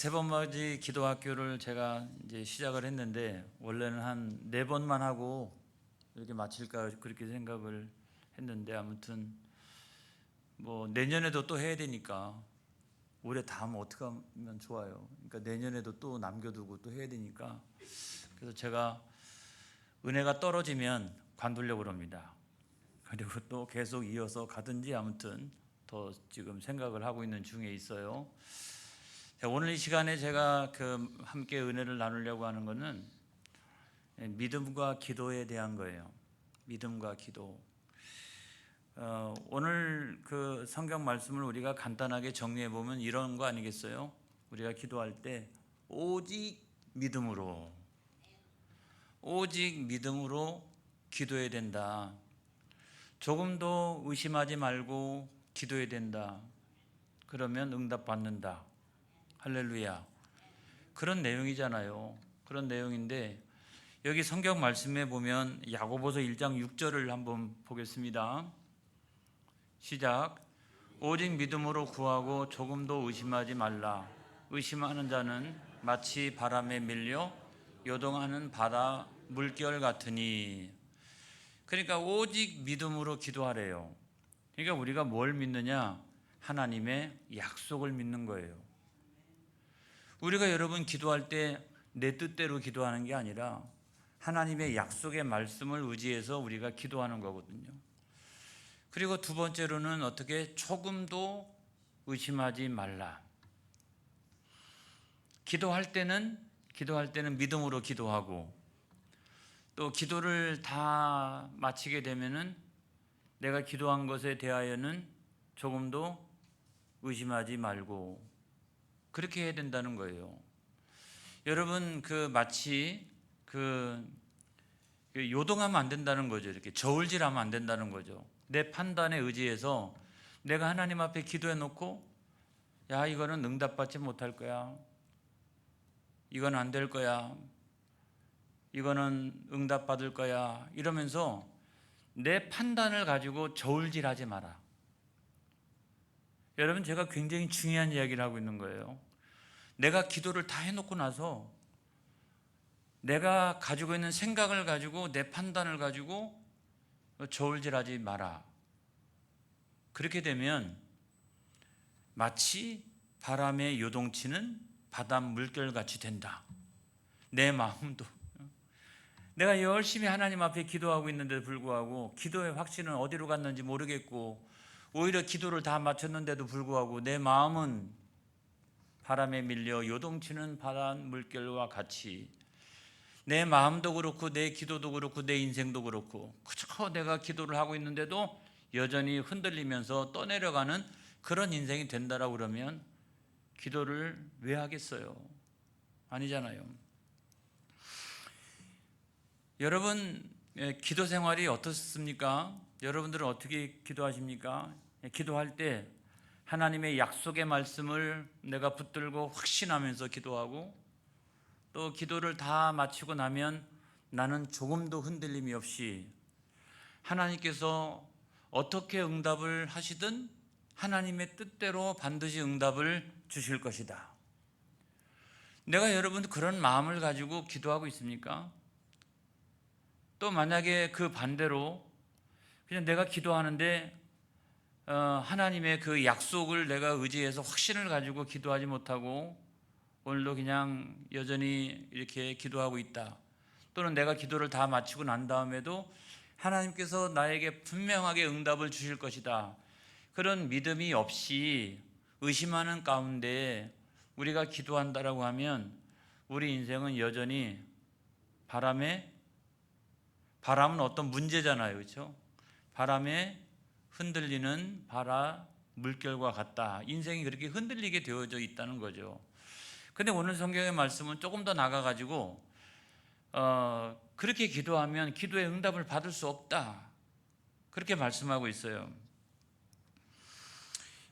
세번맞이 기도학교를 제가 이제 시작을 했는데 원래는 한 4번만 하고 이렇게 마칠까 그렇게 생각을 했는데 아무튼 뭐 내년에도 또 해야 되니까 올해 다 하면 어떻게 하면 좋아요. 그러니까 내년에도 또 남겨두고 또 해야 되니까 그래서 제가 은혜가 떨어지면 관두려고 그럽니다. 그리고 또 계속 이어서 가든지 아무튼 더 지금 생각을 하고 있는 중에 있어요. 오늘 이 시간에 제가 함께 은혜를 나누려고 하는 것은 믿음과 기도에 대한 거예요. 믿음과 기도. 오늘 그 성경 말씀을 우리가 간단하게 정리해 보면 이런 거 아니겠어요? 우리가 기도할 때 오직 믿음으로 기도해야 된다. 조금도 의심하지 말고 기도해야 된다. 그러면 응답받는다. 할렐루야. 그런 내용이잖아요. 그런 내용인데 여기 성경 말씀에 보면 야고보서 1장 6절을 한번 보겠습니다. 시작. 오직 믿음으로 구하고 조금도 의심하지 말라. 의심하는 자는 마치 바람에 밀려 요동하는 바다 물결 같으니. 그러니까 오직 믿음으로 기도하래요. 그러니까 우리가 뭘 믿느냐? 하나님의 약속을 믿는 거예요. 우리가 여러분 기도할 때 내 뜻대로 기도하는 게 아니라 하나님의 약속의 말씀을 의지해서 우리가 기도하는 거거든요. 그리고 두 번째로는 어떻게 조금도 의심하지 말라. 기도할 때는 믿음으로 기도하고 또 기도를 다 마치게 되면은 내가 기도한 것에 대하여는 조금도 의심하지 말고 그렇게 해야 된다는 거예요. 여러분 마치 요동하면 안 된다는 거죠. 이렇게 저울질하면 안 된다는 거죠. 내 판단에 의지해서 내가 하나님 앞에 기도해 놓고 야 이거는 응답받지 못할 거야. 이건 안 될 거야. 이거는 응답받을 거야. 이러면서 내 판단을 가지고 저울질하지 마라. 여러분 제가 굉장히 중요한 이야기를 하고 있는 거예요. 내가 기도를 다 해놓고 나서 내가 가지고 있는 생각을 가지고 내 판단을 가지고 저울질하지 마라. 그렇게 되면 마치 바람에 요동치는 바닷 물결같이 된다. 내 마음도 내가 열심히 하나님 앞에 기도하고 있는데도 불구하고 기도의 확신은 어디로 갔는지 모르겠고 오히려 기도를 다 마쳤는데도 불구하고 내 마음은 바람에 밀려 요동치는 바닷 물결과 같이 내 마음도 그렇고 내 기도도 그렇고 내 인생도 그렇고 그저 내가 기도를 하고 있는데도 여전히 흔들리면서 떠내려가는 그런 인생이 된다라고 그러면 기도를 왜 하겠어요? 아니잖아요. 여러분 기도 생활이 어떻습니까? 여러분들은 어떻게 기도하십니까? 기도할 때 하나님의 약속의 말씀을 내가 붙들고 확신하면서 기도하고 또 기도를 다 마치고 나면 나는 조금도 흔들림이 없이 하나님께서 어떻게 응답을 하시든 하나님의 뜻대로 반드시 응답을 주실 것이다. 내가 여러분 그런 마음을 가지고 기도하고 있습니까? 또 만약에 그 반대로 그냥 내가 기도하는데 하나님의 그 약속을 내가 의지해서 확신을 가지고 기도하지 못하고 오늘도 그냥 여전히 이렇게 기도하고 있다. 또는 내가 기도를 다 마치고 난 다음에도 하나님께서 나에게 분명하게 응답을 주실 것이다. 그런 믿음이 없이 의심하는 가운데 우리가 기도한다라고 하면 우리 인생은 여전히 바람은 어떤 문제잖아요. 그렇죠? 바람에 흔들리는 바다 물결과 같다. 인생이 그렇게 흔들리게 되어져 있다는 거죠. 근데 오늘 성경의 말씀은 조금 더 나가가지고 그렇게 기도하면 기도의 응답을 받을 수 없다. 그렇게 말씀하고 있어요.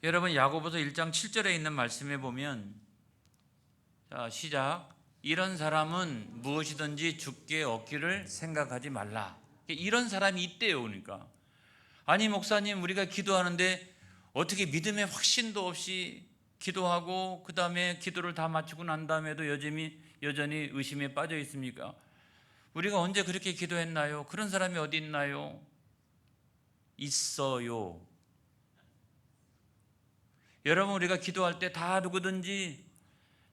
여러분 야고보서 1장 7절에 있는 말씀에 보면 자 시작. 이런 사람은 무엇이든지 주께 얻기를 생각하지 말라. 이런 사람이 있대요. 그러니까 아니 목사님 우리가 기도하는데 어떻게 믿음의 확신도 없이 기도하고 그 다음에 기도를 다 마치고 난 다음에도 여전히 의심에 빠져 있습니까? 우리가 언제 그렇게 기도했나요? 그런 사람이 어디 있나요? 있어요. 여러분, 우리가 기도할 때 다 누구든지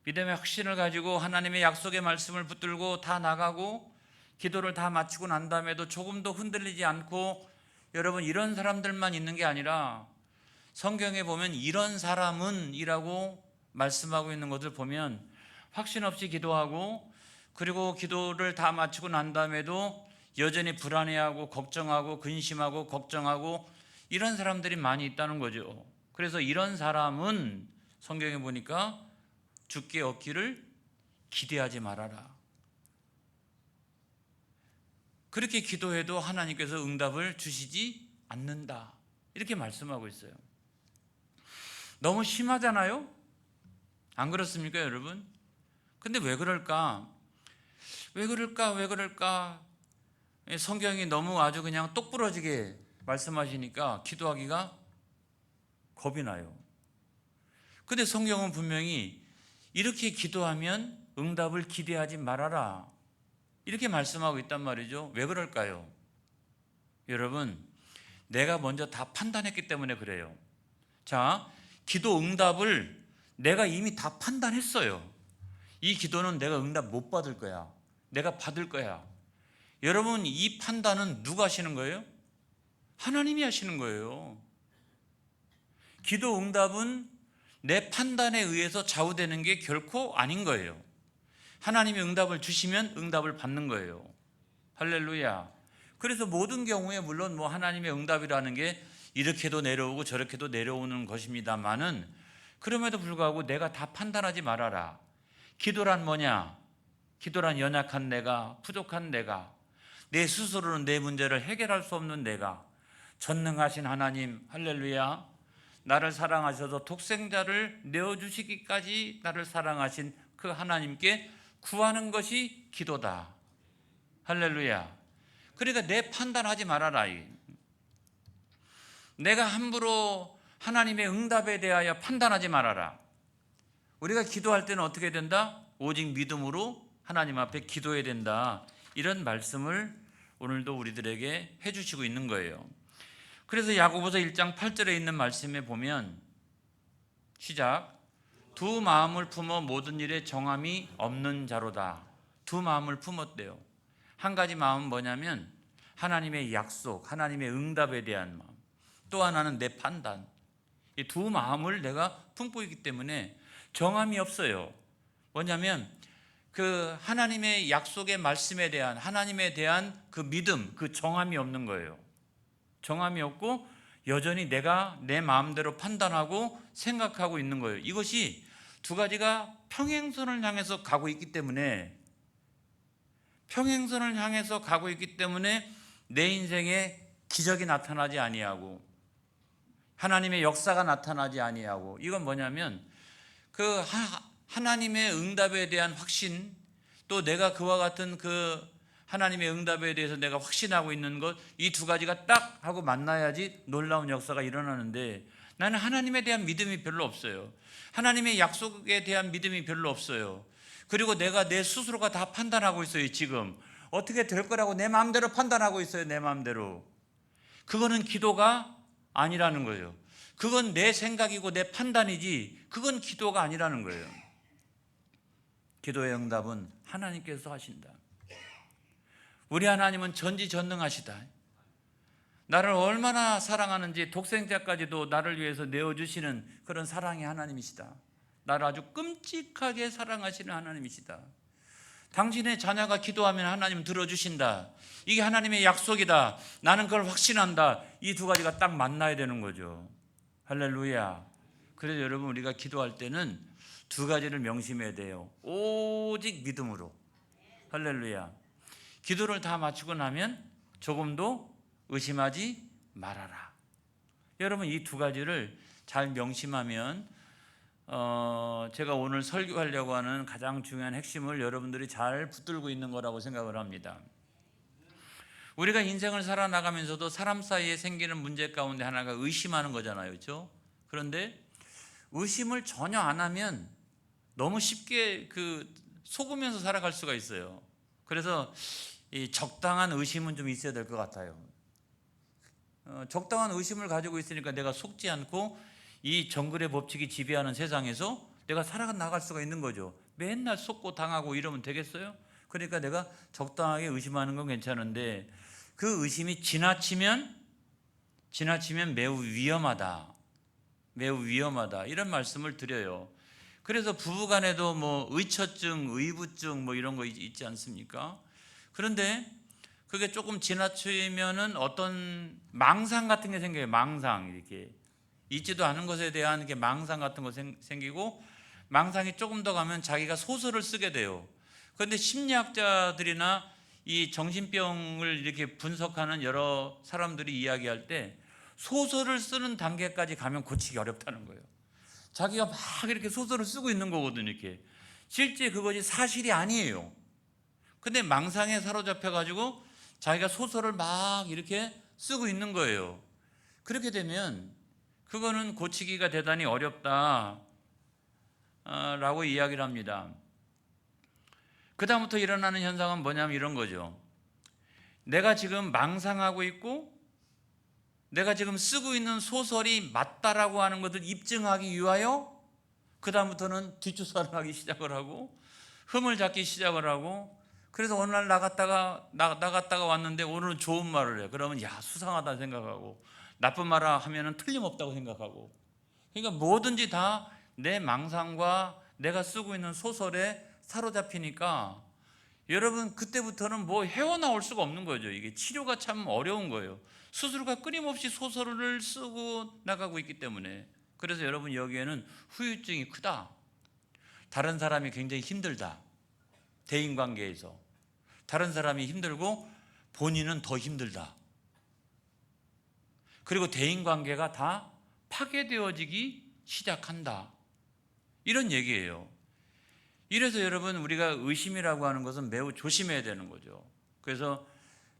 믿음의 확신을 가지고 하나님의 약속의 말씀을 붙들고 다 나가고 기도를 다 마치고 난 다음에도 조금도 흔들리지 않고, 여러분, 이런 사람들만 있는 게 아니라 성경에 보면 이런 사람은 이라고 말씀하고 있는 것을 보면 확신 없이 기도하고, 그리고 기도를 다 마치고 난 다음에도 여전히 불안해하고 걱정하고 근심하고 걱정하고 이런 사람들이 많이 있다는 거죠. 그래서 이런 사람은 성경에 보니까 주께 얻기를 기대하지 말아라. 그렇게 기도해도 하나님께서 응답을 주시지 않는다, 이렇게 말씀하고 있어요. 너무 심하잖아요? 안 그렇습니까, 여러분? 근데 왜 그럴까? 왜 그럴까? 성경이 너무 아주 그냥 똑부러지게 말씀하시니까 기도하기가 겁이 나요. 근데 성경은 분명히 이렇게 기도하면 응답을 기대하지 말아라, 이렇게 말씀하고 있단 말이죠. 왜 그럴까요? 여러분, 내가 먼저 다 판단했기 때문에 그래요. 자, 기도 응답을 내가 이미 다 판단했어요. 이 기도는 내가 응답 못 받을 거야, 내가 받을 거야. 여러분, 이 판단은 누가 하시는 거예요? 하나님이 하시는 거예요. 기도 응답은 내 판단에 의해서 좌우되는 게 결코 아닌 거예요. 하나님이 응답을 주시면 응답을 받는 거예요. 할렐루야. 그래서 모든 경우에 물론 하나님의 응답이라는 게 이렇게도 내려오고 저렇게도 내려오는 것입니다만은, 그럼에도 불구하고 내가 다 판단하지 말아라. 기도란 뭐냐? 기도란 연약한 내가, 부족한 내가, 내 스스로는 내 문제를 해결할 수 없는 내가, 전능하신 하나님, 할렐루야, 나를 사랑하셔서 독생자를 내어주시기까지 나를 사랑하신 그 하나님께 구하는 것이 기도다. 할렐루야. 그러니까 내 판단하지 말아라. 내가 함부로 하나님의 응답에 대하여 판단하지 말아라. 우리가 기도할 때는 어떻게 된다? 오직 믿음으로 하나님 앞에 기도해야 된다, 이런 말씀을 오늘도 우리들에게 해주시고 있는 거예요. 그래서 야고보서 1장 8절에 있는 말씀에 보면, 시작, 두 마음을 품어 모든 일에 정함이 없는 자로다. 두 마음을 품었대요. 한 가지 마음은 뭐냐면 하나님의 약속, 하나님의 응답에 대한 마음, 또 하나는 내 판단. 이 두 마음을 내가 품고 있기 때문에 정함이 없어요. 뭐냐면 그 하나님의 약속의 말씀에 대한, 하나님에 대한 그 믿음, 그 정함이 없는 거예요. 정함이 없고 여전히 내가 내 마음대로 판단하고 생각하고 있는 거예요. 이것이 두 가지가 평행선을 향해서 가고 있기 때문에, 내 인생에 기적이 나타나지 아니하고 하나님의 역사가 나타나지 아니하고, 이건 뭐냐면 그 하나님의 응답에 대한 확신, 또 내가 그와 같은 그 하나님의 응답에 대해서 내가 확신하고 있는 것, 이 두 가지가 딱 하고 만나야지 놀라운 역사가 일어나는데, 나는 하나님에 대한 믿음이 별로 없어요. 하나님의 약속에 대한 믿음이 별로 없어요. 그리고 내가 내 스스로가 다 판단하고 있어요. 지금 어떻게 될 거라고 내 마음대로 판단하고 있어요. 내 마음대로. 그거는 기도가 아니라는 거예요. 그건 내 생각이고 내 판단이지, 그건 기도가 아니라는 거예요. 기도의 응답은 하나님께서 하신다. 우리 하나님은 전지전능하시다. 나를 얼마나 사랑하는지, 독생자까지도 나를 위해서 내어주시는 그런 사랑의 하나님이시다. 나를 아주 끔찍하게 사랑하시는 하나님이시다. 당신의 자녀가 기도하면 하나님 들어주신다. 이게 하나님의 약속이다. 나는 그걸 확신한다. 이 두 가지가 딱 만나야 되는 거죠. 할렐루야. 그래서 여러분, 우리가 기도할 때는 두 가지를 명심해야 돼요. 오직 믿음으로. 할렐루야. 기도를 다 마치고 나면 조금도 의심하지 말아라. 여러분, 이 두 가지를 잘 명심하면 제가 오늘 설교하려고 하는 가장 중요한 핵심을 여러분들이 잘 붙들고 있는 거라고 생각을 합니다. 우리가 인생을 살아나가면서도 사람 사이에 생기는 문제 가운데 하나가 의심하는 거잖아요. 그렇죠? 그런데 의심을 전혀 안 하면 너무 쉽게 속으면서 살아갈 수가 있어요. 그래서 이 적당한 의심은 좀 있어야 될 것 같아요. 적당한 의심을 가지고 있으니까 내가 속지 않고 이 정글의 법칙이 지배하는 세상에서 내가 살아나갈 수가 있는 거죠. 맨날 속고 당하고 이러면 되겠어요? 그러니까 내가 적당하게 의심하는 건 괜찮은데 그 의심이 지나치면 매우 위험하다. 매우 위험하다. 이런 말씀을 드려요. 그래서 부부간에도 뭐 의처증, 의부증 뭐 이런 거 있지 않습니까? 그런데 그게 조금 지나치면은 어떤 망상 같은 게 생겨요. 망상 이렇게 있지도 않은 것에 대한 게 망상 같은 거 생기고 망상이 조금 더 가면 자기가 소설을 쓰게 돼요. 그런데 심리학자들이나 이 정신병을 이렇게 분석하는 여러 사람들이 이야기할 때 소설을 쓰는 단계까지 가면 고치기 어렵다는 거예요. 자기가 막 이렇게 소설을 쓰고 있는 거거든요. 이렇게 실제 그것이 사실이 아니에요. 근데 망상에 사로잡혀 가지고 자기가 소설을 막 이렇게 쓰고 있는 거예요. 그렇게 되면 그거는 고치기가 대단히 어렵다 라고 이야기를 합니다. 그 다음부터 일어나는 현상은 뭐냐면 이런 거죠. 내가 지금 망상하고 있고 내가 지금 쓰고 있는 소설이 맞다라고 하는 것을 입증하기 위하여 그 다음부터는 뒷조사를 하기 시작을 하고 흠을 잡기 시작을 하고 그래서 어느 날 나갔다가 왔는데 오늘은 좋은 말을 해요. 그러면 야 수상하다 생각하고 나쁜 말을 하면은 틀림없다고 생각하고 그러니까 뭐든지 다 내 망상과 내가 쓰고 있는 소설에 사로잡히니까 여러분 그때부터는 뭐 헤어나올 수가 없는 거죠. 이게 치료가 참 어려운 거예요. 스스로가 끊임없이 소설을 쓰고 나가고 있기 때문에 그래서 여러분 여기에는 후유증이 크다. 다른 사람이 굉장히 힘들다. 대인관계에서 다른 사람이 힘들고 본인은 더 힘들다. 그리고 대인관계가 다 파괴되어지기 시작한다. 이런 얘기예요. 이래서 여러분 우리가 의심이라고 하는 것은 매우 조심해야 되는 거죠. 그래서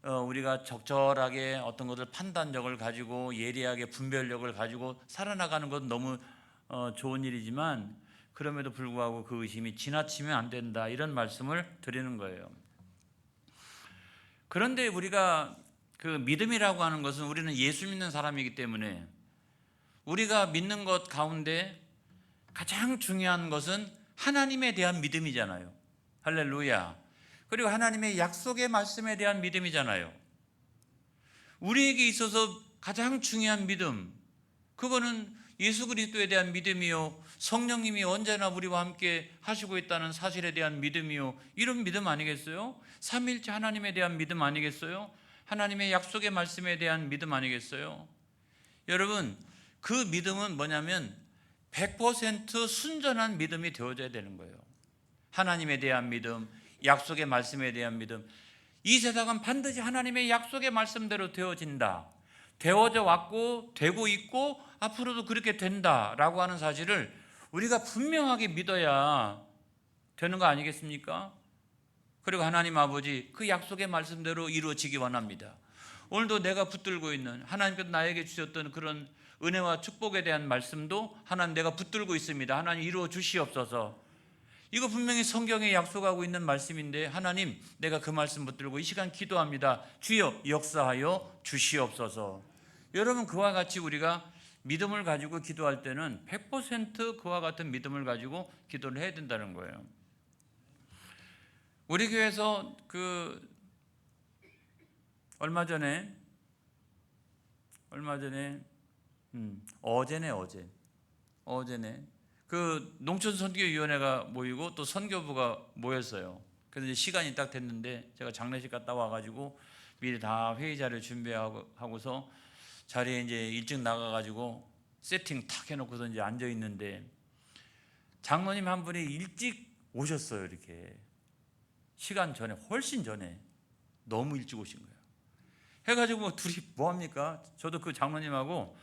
우리가 적절하게 어떤 것을 판단력을 가지고 예리하게 분별력을 가지고 살아나가는 건 너무 좋은 일이지만 그럼에도 불구하고 그 의심이 지나치면 안 된다. 이런 말씀을 드리는 거예요. 그런데 우리가 그 믿음이라고 하는 것은 우리는 예수 믿는 사람이기 때문에 우리가 믿는 것 가운데 가장 중요한 것은 하나님에 대한 믿음이잖아요. 할렐루야. 그리고 하나님의 약속의 말씀에 대한 믿음이잖아요. 우리에게 있어서 가장 중요한 믿음, 그거는 예수 그리스도에 대한 믿음이요, 성령님이 언제나 우리와 함께 하시고 있다는 사실에 대한 믿음이요, 이런 믿음 아니겠어요? 삼위일체 하나님에 대한 믿음 아니겠어요? 하나님의 약속의 말씀에 대한 믿음 아니겠어요? 여러분 그 믿음은 뭐냐면 100% 순전한 믿음이 되어져야 되는 거예요. 하나님에 대한 믿음, 약속의 말씀에 대한 믿음. 이 세상은 반드시 하나님의 약속의 말씀대로 되어진다. 되어져 왔고 되고 있고 앞으로도 그렇게 된다라고 하는 사실을 우리가 분명하게 믿어야 되는 거 아니겠습니까? 그리고 하나님 아버지 그 약속의 말씀대로 이루어지기 원합니다. 오늘도 내가 붙들고 있는 하나님께서 나에게 주셨던 그런 은혜와 축복에 대한 말씀도 하나님 내가 붙들고 있습니다. 하나님 이루어 주시옵소서. 이거 분명히 성경에 약속하고 있는 말씀인데 하나님 내가 그 말씀 붙들고 이 시간 기도합니다. 주여 역사하여 주시옵소서. 여러분 그와 같이 우리가 믿음을 가지고 기도할 때는 100% 그와 같은 믿음을 가지고 기도를 해야 된다는 거예요. 우리 교회에서 얼마 전에 어제네 그 농촌선교위원회가 모이고 또 선교부가 모였어요. 그래서 이제 시간이 딱 됐는데 제가 장례식 갔다 와가지고 미리 다 회의 자료 준비하고서 자리에 이제 일찍 나가가지고 세팅 탁 해놓고서 이제 앉아 있는데 장로님 한 분이 일찍 오셨어요. 이렇게 시간 전에 훨씬 전에 너무 일찍 오신 거예요. 해가지고 둘이 뭐합니까? 저도 그 장로님하고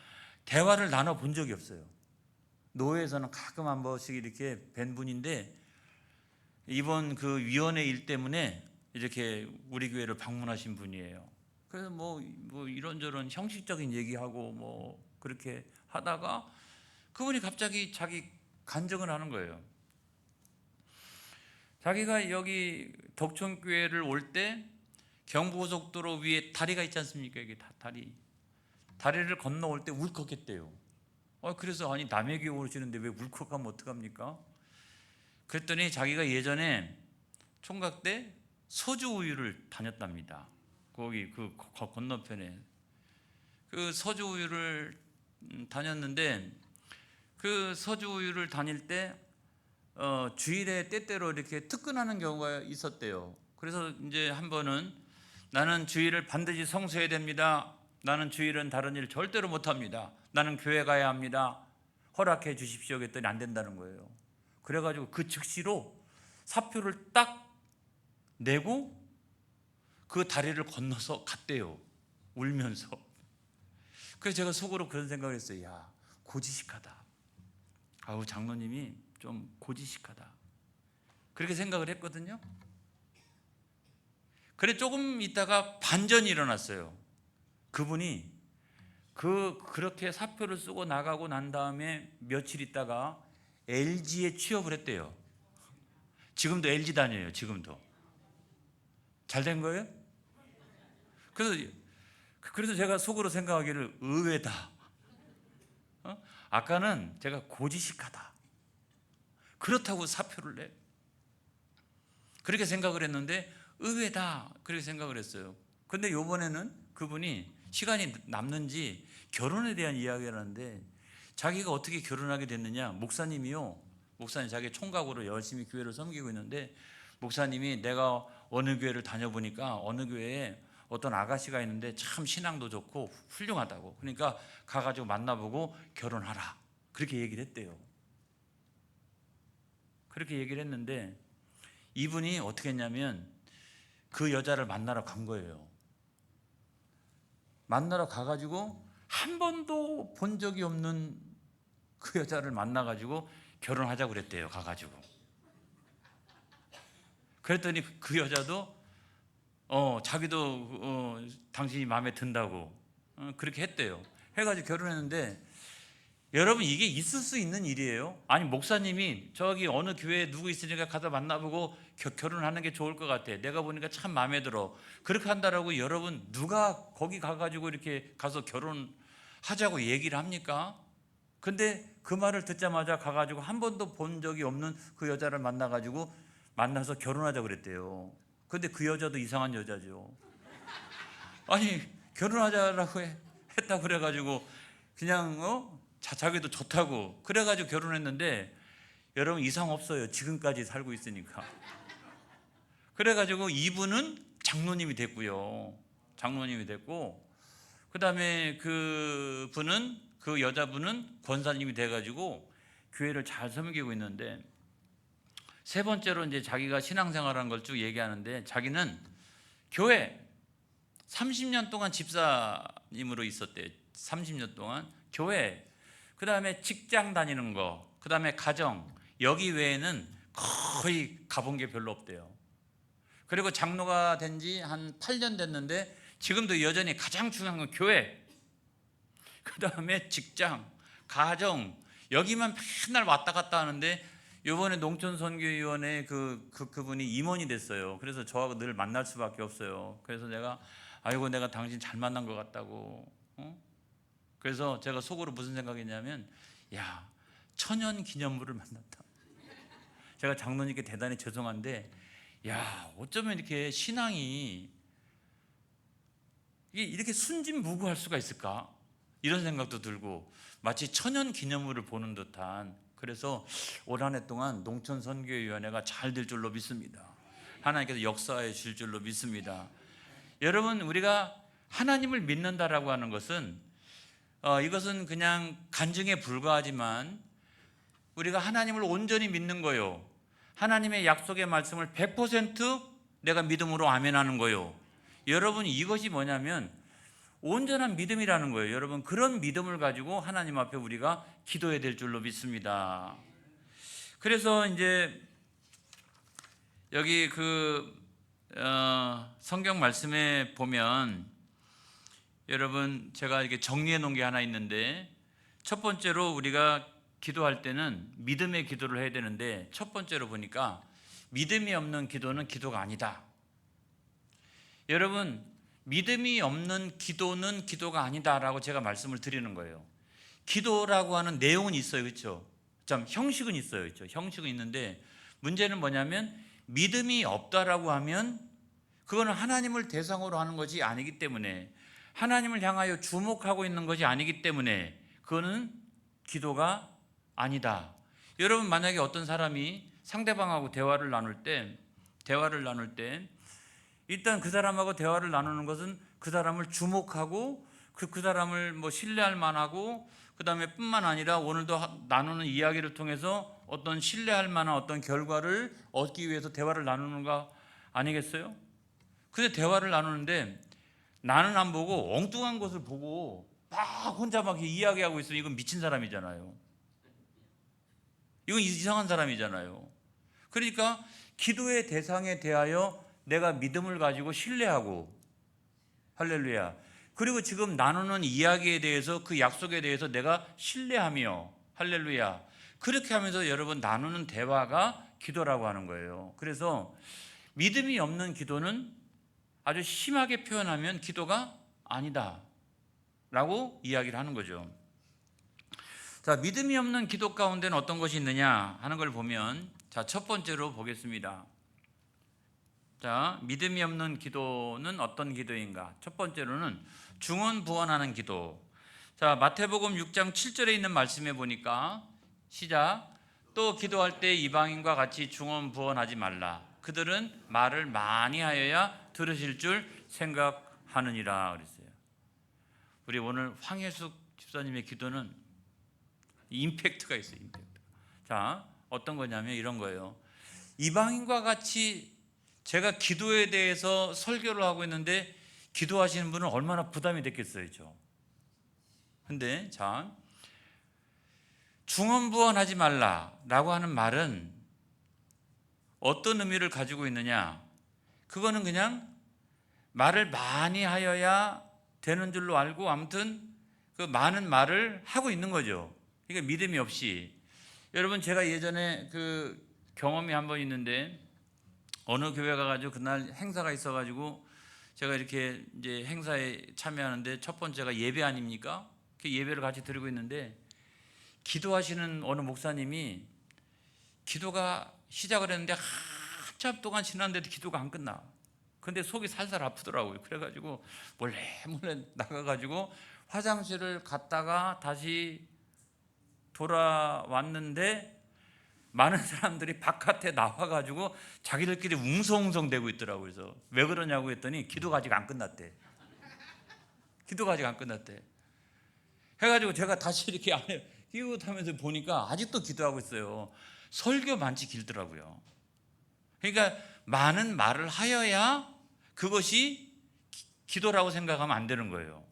대화를 나눠본 적이 없어요. 노회에서는 가끔 한 번씩 이렇게 뵌 분인데 이번 그 위원회 일 때문에 이렇게 우리 교회를 방문하신 분이에요. 그래서 뭐 이런저런 형식적인 얘기하고 뭐 그렇게 하다가 그분이 갑자기 자기 간증을 하는 거예요. 자기가 여기 덕천교회를 올 때 경부고속도로 위에 다리가 있지 않습니까? 이게 다리를 건너올 때 울컥했대요. 그래서 아니 남의 교회 오시는데 왜 울컥하면 어떡합니까? 그랬더니 자기가 예전에 총각 때 서주 우유를 다녔답니다. 거기 그 건너편에 그 서주 우유를 다녔는데 그 서주 우유를 다닐 때 주일에 때때로 이렇게 특근하는 경우가 있었대요. 그래서 이제 한 번은 나는 주일을 반드시 성수해야 됩니다. 나는 주일은 다른 일 절대로 못합니다. 나는 교회 가야 합니다. 허락해 주십시오. 그랬더니 안 된다는 거예요. 그래가지고 그 즉시로 사표를 딱 내고 그 다리를 건너서 갔대요. 울면서. 그래서 제가 속으로 그런 생각을 했어요. 야, 고지식하다. 아우, 장로님이 좀 고지식하다. 그렇게 생각을 했거든요. 그래 조금 있다가 반전이 일어났어요. 그분이 그렇게 사표를 쓰고 나가고 난 다음에 며칠 있다가 LG에 취업을 했대요. 지금도 LG 다녀요. 지금도. 잘 된 거예요? 그래서 제가 속으로 생각하기를 의외다. 아까는 제가 고지식하다. 그렇다고 사표를 내. 그렇게 생각을 했는데 의외다. 그렇게 생각을 했어요. 근데 이번에는 그분이 시간이 남는지 결혼에 대한 이야기를 하는데 자기가 어떻게 결혼하게 됐느냐. 목사님이요. 목사님 자기 총각으로 열심히 교회를 섬기고 있는데 목사님이 내가 어느 교회를 다녀보니까 어느 교회에 어떤 아가씨가 있는데 참 신앙도 좋고 훌륭하다고. 그러니까 가가지고 만나보고 결혼하라. 그렇게 얘기를 했대요. 그렇게 얘기를 했는데 이분이 어떻게 했냐면 그 여자를 만나러 간 거예요. 만나러 가가지고 한 번도 본 적이 없는 그 여자를 만나가지고 결혼하자고 그랬대요. 가가지고. 그랬더니 그 여자도 자기도 당신이 마음에 든다고 그렇게 했대요. 해가지고 결혼했는데 여러분 이게 있을 수 있는 일이에요? 아니 목사님이 저기 어느 교회에 누구 있으니까 가서 만나보고 결혼하는 게 좋을 것 같아. 내가 보니까 참 마음에 들어. 그렇게 한다라고 여러분 누가 거기 가가지고 이렇게 가서 결혼하자고 얘기를 합니까? 근데 그 말을 듣자마자 가가지고 한 번도 본 적이 없는 그 여자를 만나가지고 만나서 결혼하자고 그랬대요. 근데 그 여자도 이상한 여자죠. 아니 결혼하자라고 했다 그래가지고 그냥 자기도 좋다고 그래가지고 결혼했는데 여러분 이상 없어요. 지금까지 살고 있으니까. 그래가지고 이분은 장로님이 됐고요. 장로님이 됐고 그 다음에 그 여자분은 권사님이 돼가지고 교회를 잘 섬기고 있는데 세 번째로 이제 자기가 신앙생활한 걸 쭉 얘기하는데 자기는 교회 30년 동안 집사님으로 있었대요. 30년 동안 교회, 그 다음에 직장 다니는 거, 그 다음에 가정, 여기 외에는 거의 가본 게 별로 없대요. 그리고 장로가 된 지 한 8년 됐는데 지금도 여전히 가장 중요한 건 교회, 그 다음에 직장, 가정, 여기만 맨날 왔다 갔다 하는데 이번에 농촌선교위원회 그분이 임원이 됐어요. 그래서 저하고 늘 만날 수밖에 없어요. 그래서 내가 당신 잘 만난 것 같다고. 그래서 제가 속으로 무슨 생각했냐면 야, 천연 기념물을 만났다. 제가 장로님께 대단히 죄송한데 야, 어쩌면 이렇게 신앙이 이렇게 순진무구할 수가 있을까? 이런 생각도 들고 마치 천연 기념물을 보는 듯한. 그래서 올 한 해 동안 농촌선교위원회가 잘 될 줄로 믿습니다. 하나님께서 역사해 주실 줄로 믿습니다. 여러분 우리가 하나님을 믿는다라고 하는 것은 이것은 그냥 간증에 불과하지만 우리가 하나님을 온전히 믿는 거요. 하나님의 약속의 말씀을 100% 내가 믿음으로 아멘하는 거요. 여러분 이것이 뭐냐면 온전한 믿음이라는 거예요. 여러분 그런 믿음을 가지고 하나님 앞에 우리가 기도해야 될 줄로 믿습니다. 그래서 이제 여기 성경 말씀에 보면 여러분 제가 이렇게 정리해 놓은 게 하나 있는데 첫 번째로 우리가 기도할 때는 믿음의 기도를 해야 되는데 첫 번째로 보니까 믿음이 없는 기도는 기도가 아니다. 여러분, 믿음이 없는 기도는 기도가 아니다라고 제가 말씀을 드리는 거예요. 기도라고 하는 내용은 있어요. 그렇죠? 참 형식은 있어요. 그렇죠? 형식은 있는데 문제는 뭐냐면 믿음이 없다라고 하면 그거는 하나님을 대상으로 하는 것이 아니기 때문에, 하나님을 향하여 주목하고 있는 것이 아니기 때문에 그거는 기도가 아니다. 여러분, 만약에 어떤 사람이 상대방하고 대화를 나눌 때 일단 그 사람하고 대화를 나누는 것은 그 사람을 주목하고 그 사람을 뭐 신뢰할 만하고, 그 다음에 뿐만 아니라 오늘도 나누는 이야기를 통해서 어떤 신뢰할 만한 어떤 결과를 얻기 위해서 대화를 나누는 거 아니겠어요? 근데 대화를 나누는데 나는 안 보고 엉뚱한 것을 보고 막 혼자 막 이야기하고 있으면 이건 미친 사람이잖아요. 이건 이상한 사람이잖아요. 그러니까 기도의 대상에 대하여 내가 믿음을 가지고 신뢰하고, 할렐루야, 그리고 지금 나누는 이야기에 대해서, 그 약속에 대해서 내가 신뢰하며, 할렐루야, 그렇게 하면서 여러분 나누는 대화가 기도라고 하는 거예요. 그래서 믿음이 없는 기도는 아주 심하게 표현하면 기도가 아니다 라고 이야기를 하는 거죠. 자, 믿음이 없는 기도 가운데는 어떤 것이 있느냐 하는 걸 보면, 자, 첫 번째로 보겠습니다. 자, 믿음이 없는 기도는 어떤 기도인가? 첫 번째로는 중언부언하는 기도. 자, 마태복음 6장 7절에 있는 말씀에 보니까, 시작, 또 기도할 때 이방인과 같이 중언부언하지 말라. 그들은 말을 많이 하여야 들으실 줄 생각하느니라 그랬어요. 우리 오늘 황혜숙 집사님의 기도는 임팩트가 있어요. 임팩트. 자, 어떤 거냐면 이런 거예요. 이방인과 같이 제가 기도에 대해서 설교를 하고 있는데 기도하시는 분은 얼마나 부담이 됐겠어요. 근데 자, 중언부언하지 말라라고 하는 말은 어떤 의미를 가지고 있느냐? 그거는 그냥 말을 많이 하여야 되는 줄로 알고 아무튼 그 많은 말을 하고 있는 거죠. 그러니까 믿음이 없이. 여러분, 제가 예전에 그 경험이 한 번 있는데, 어느 교회 가가지고 그날 행사가 있어가지고 제가 이렇게 이제 행사에 참여하는데 첫 번째가 예배 아닙니까? 그 예배를 같이 드리고 있는데 기도하시는 어느 목사님이 기도가 시작을 했는데 한참 동안 지났는데도 기도가 안 끝나. 근데 속이 살살 아프더라고요. 그래가지고 몰래 나가가지고 화장실을 갔다가 다시 돌아왔는데 많은 사람들이 바깥에 나와가지고 자기들끼리 웅성웅성대고 있더라고요. 그래서 왜 그러냐고 했더니 기도가 아직 안 끝났대. 기도가 아직 안 끝났대. 해가지고 제가 다시 이렇게 안에 끼웃하면서 보니까 아직도 기도하고 있어요. 설교 많지 길더라고요. 그러니까 많은 말을 하여야 그것이 기도라고 생각하면 안 되는 거예요.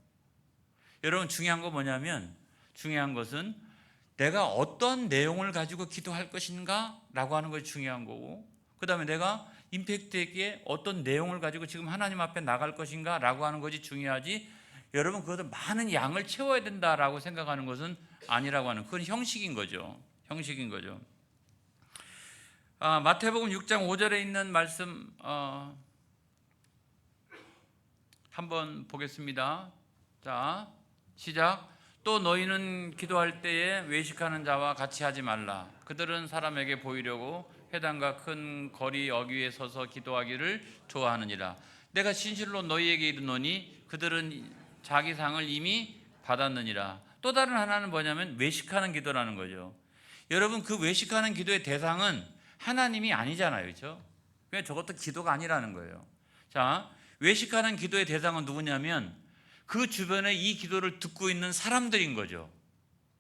여러분, 중요한 거 뭐냐면, 중요한 것은 내가 어떤 내용을 가지고 기도할 것인가 라고 하는 것이 중요한 거고, 그 다음에 내가 임팩트 있게 어떤 내용을 가지고 지금 하나님 앞에 나갈 것인가 라고 하는 것이 중요하지, 여러분 그것을 많은 양을 채워야 된다라고 생각하는 것은 아니라고 하는, 그건 형식인 거죠. 형식인 거죠. 마태복음 6장 5절에 있는 말씀 한번 보겠습니다. 자, 시작. 또 너희는 기도할 때에 외식하는 자와 같이 하지 말라. 그들은 사람에게 보이려고 회당과 큰 거리 어귀에 서서 기도하기를 좋아하느니라. 내가 진실로 너희에게 이르노니 그들은 자기 상을 이미 받았느니라. 또 다른 하나는 뭐냐면 외식하는 기도라는 거죠. 여러분, 그 외식하는 기도의 대상은 하나님이 아니잖아요. 그렇죠? 그냥 저것도 기도가 아니라는 거예요. 자, 외식하는 기도의 대상은 누구냐면 그 주변에 이 기도를 듣고 있는 사람들인 거죠.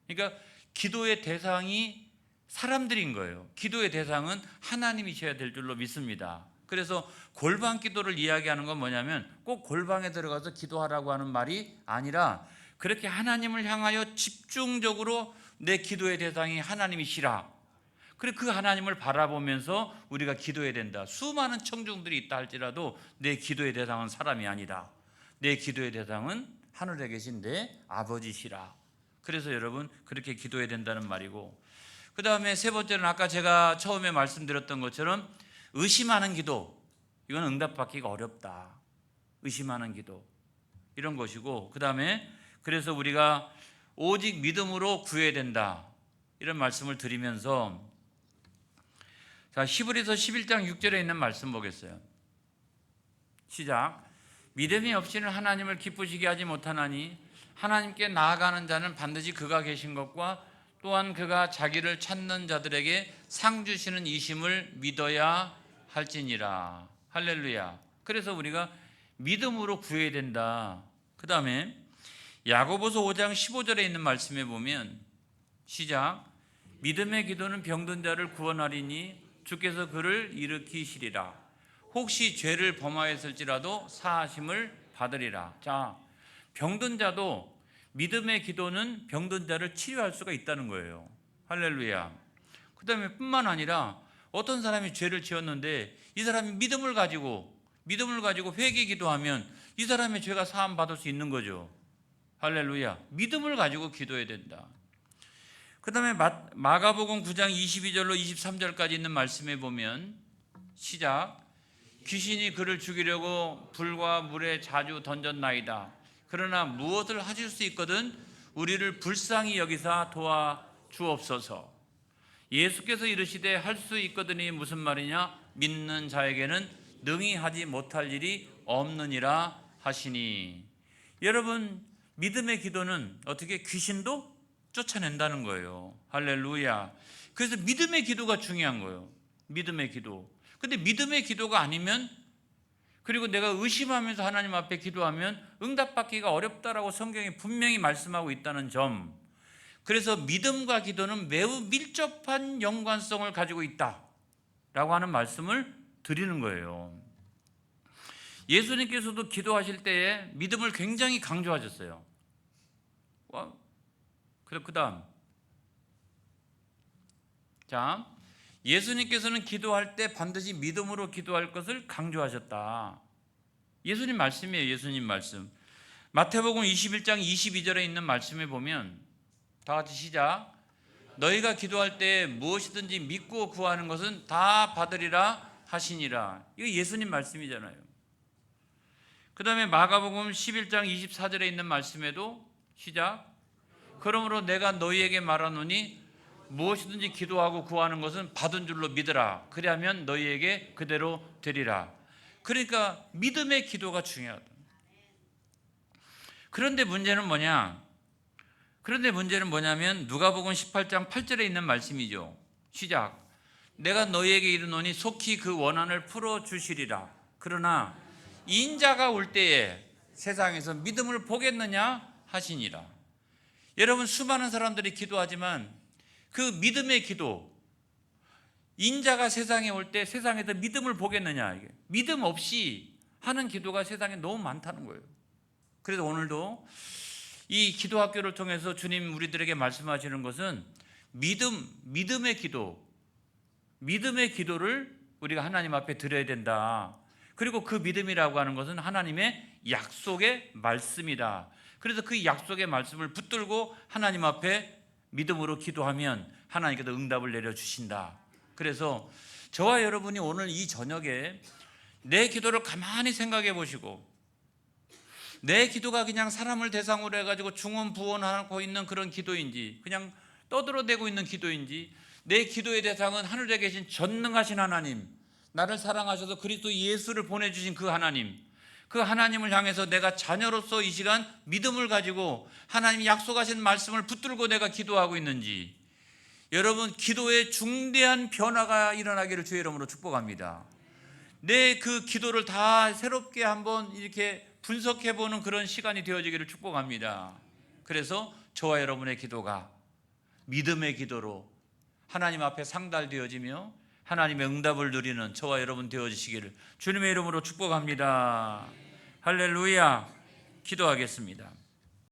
그러니까 기도의 대상이 사람들인 거예요. 기도의 대상은 하나님이셔야 될 줄로 믿습니다. 그래서 골방 기도를 이야기하는 건 뭐냐면 꼭 골방에 들어가서 기도하라고 하는 말이 아니라, 그렇게 하나님을 향하여 집중적으로 내 기도의 대상이 하나님이시라, 그리고 그 하나님을 바라보면서 우리가 기도해야 된다. 수많은 청중들이 있다 할지라도 내 기도의 대상은 사람이 아니다. 내 기도의 대상은 하늘에 계신 내 아버지시라. 그래서 여러분 그렇게 기도해야 된다는 말이고, 그 다음에 세 번째는 아까 제가 처음에 말씀드렸던 것처럼 의심하는 기도. 이건 응답받기가 어렵다. 의심하는 기도, 이런 것이고, 그 다음에 그래서 우리가 오직 믿음으로 구해야 된다, 이런 말씀을 드리면서, 자, 히브리서 11장 6절에 있는 말씀 보겠어요. 시작. 믿음이 없이는 하나님을 기쁘시게 하지 못하나니 하나님께 나아가는 자는 반드시 그가 계신 것과 또한 그가 자기를 찾는 자들에게 상 주시는 이심을 믿어야 할지니라. 할렐루야. 그래서 우리가 믿음으로 구해야 된다. 그 다음에 야고보서 5장 15절에 있는 말씀에 보면, 시작. 믿음의 기도는 병든 자를 구원하리니 주께서 그를 일으키시리라. 혹시 죄를 범하였을지라도 사하심을 받으리라. 자, 병든 자도 믿음의 기도는 병든 자를 치료할 수가 있다는 거예요. 할렐루야. 그 다음에 뿐만 아니라 어떤 사람이 죄를 지었는데 이 사람이 믿음을 가지고 회개 기도하면 이 사람의 죄가 사함 받을 수 있는 거죠. 할렐루야. 믿음을 가지고 기도해야 된다. 그 다음에 마가복음 9장 22절로 23절까지 있는 말씀에 보면, 시작. 귀신이 그를 죽이려고 불과 물에 자주 던졌나이다. 그러나 무엇을 하실 수 있거든 우리를 불쌍히 여기사 도와주옵소서. 예수께서 이르시되 할 수 있거든이 무슨 말이냐? 믿는 자에게는 능히 하지 못할 일이 없느니라 하시니. 여러분, 믿음의 기도는 어떻게 귀신도 쫓아낸다는 거예요. 할렐루야. 그래서 믿음의 기도가 중요한 거예요. 믿음의 기도. 근데 믿음의 기도가 아니면, 그리고 내가 의심하면서 하나님 앞에 기도하면 응답받기가 어렵다라고 성경이 분명히 말씀하고 있다는 점. 그래서 믿음과 기도는 매우 밀접한 연관성을 가지고 있다라고 하는 말씀을 드리는 거예요. 예수님께서도 기도하실 때에 믿음을 굉장히 강조하셨어요. 그 다음, 자, 예수님께서는 기도할 때 반드시 믿음으로 기도할 것을 강조하셨다. 예수님 말씀이에요. 예수님 말씀. 마태복음 21장 22절에 있는 말씀에 보면, 다 같이 시작. 너희가 기도할 때 무엇이든지 믿고 구하는 것은 다 받으리라 하시니라. 이거 예수님 말씀이잖아요. 그 다음에 마가복음 11장 24절에 있는 말씀에도, 시작. 그러므로 내가 너희에게 말하노니 무엇이든지 기도하고 구하는 것은 받은 줄로 믿으라. 그리하면 너희에게 그대로 되리라. 그러니까 믿음의 기도가 중요하다. 그런데 문제는 뭐냐면 누가복음 18장 8절에 있는 말씀이죠. 시작. 내가 너희에게 이르노니 속히 그 원한을 풀어주시리라. 그러나 인자가 올 때에 세상에서 믿음을 보겠느냐 하시니라. 여러분, 수많은 사람들이 기도하지만 그 믿음의 기도, 인자가 세상에 올 때 세상에서 믿음을 보겠느냐, 이게 믿음 없이 하는 기도가 세상에 너무 많다는 거예요. 그래서 오늘도 이 기도학교를 통해서 주님 우리들에게 말씀하시는 것은 믿음의 기도를 우리가 하나님 앞에 드려야 된다. 그리고 그 믿음이라고 하는 것은 하나님의 약속의 말씀이다. 그래서 그 약속의 말씀을 붙들고 하나님 앞에 믿음으로 기도하면 하나님께서 응답을 내려주신다. 그래서 저와 여러분이 오늘 이 저녁에 내 기도를 가만히 생각해 보시고, 내 기도가 그냥 사람을 대상으로 해가지고 중언부언하고 있는 그런 기도인지, 그냥 떠들어대고 있는 기도인지, 내 기도의 대상은 하늘에 계신 전능하신 하나님, 나를 사랑하셔서 그리스도 예수를 보내주신 그 하나님을 향해서 내가 자녀로서 이 시간 믿음을 가지고 하나님이 약속하신 말씀을 붙들고 내가 기도하고 있는지, 여러분, 기도에 중대한 변화가 일어나기를 주의 이름으로 축복합니다. 내 그 기도를 다 새롭게 한번 이렇게 분석해보는 그런 시간이 되어지기를 축복합니다. 그래서 저와 여러분의 기도가 믿음의 기도로 하나님 앞에 상달되어지며 하나님의 응답을 누리는 저와 여러분 되어지시기를 주님의 이름으로 축복합니다. 할렐루야. 기도하겠습니다.